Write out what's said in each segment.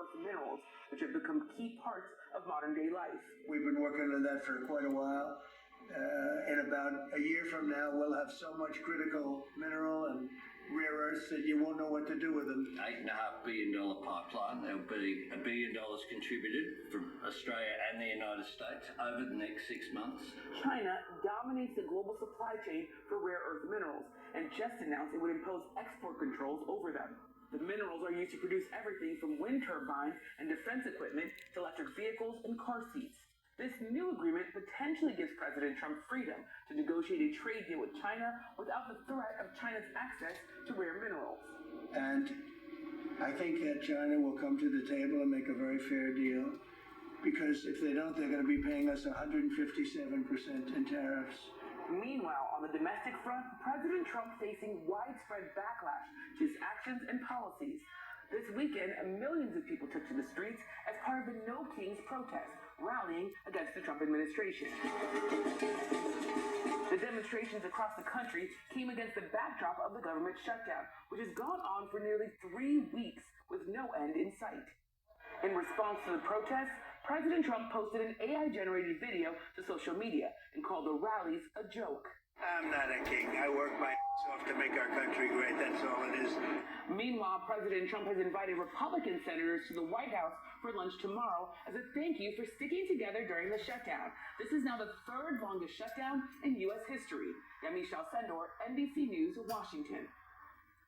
earth minerals, which have become key parts of modern-day life. We've been working on that for quite a while. In about a year from now, we'll have so much critical mineral and rare earths that you won't know what to do with them. $8.5 billion pipeline. There'll be $1 billion contributed from Australia and the United States over the next 6 months. China dominates the global supply chain for rare earth minerals and just announced it would impose export controls over them. The minerals are used to produce everything from wind turbines and defense equipment to electric vehicles and car seats. This new agreement potentially gives President Trump freedom to negotiate a trade deal with China without the threat of China's access to rare minerals. And I think that China will come to the table and make a very fair deal, because if they don't, they're going to be paying us 157% in tariffs. Meanwhile, on the domestic front, President Trump facing widespread backlash to his actions and policies. This weekend, millions of people took to the streets as part of the No Kings protest, rallying against the Trump administration. The demonstrations across the country came against the backdrop of the government shutdown, which has gone on for nearly 3 weeks with no end in sight. In response to the protests, President Trump posted an AI-generated video to social media and called the rallies a joke. I'm not a king. I work my ass off to make our country great. That's all it is. Meanwhile, President Trump has invited Republican senators to the White House for lunch tomorrow as a thank you for sticking together during the shutdown. This is now the third longest shutdown in U.S. history. Yamichelle Sendor, NBC News, Washington.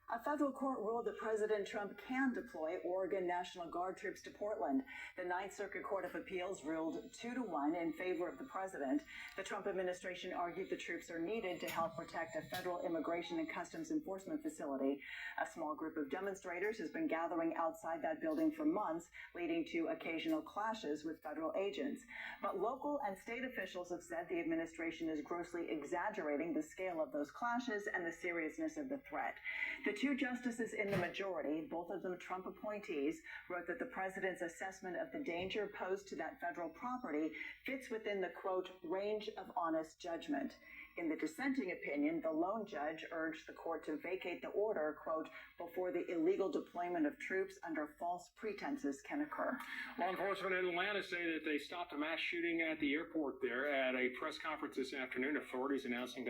A federal court ruled that President Trump can deploy Oregon National Guard troops to Portland. The Ninth Circuit Court of Appeals ruled 2-1 in favor of the president. The Trump administration argued the troops are needed to help protect a federal immigration and customs enforcement facility. A small group of demonstrators has been gathering outside that building for months, leading to occasional clashes with federal agents. But local and state officials have said the administration is grossly exaggerating the scale of those clashes and the seriousness of the threat. The two justices in the majority, both of them Trump appointees, wrote that the president's assessment of the danger posed to that federal property fits within the, quote, range of honest judgment. In the dissenting opinion, the lone judge urged the court to vacate the order, quote, before the illegal deployment of troops under false pretenses can occur. Law enforcement in Atlanta say that they stopped a mass shooting at the airport there. At a press conference this afternoon, authorities announcing that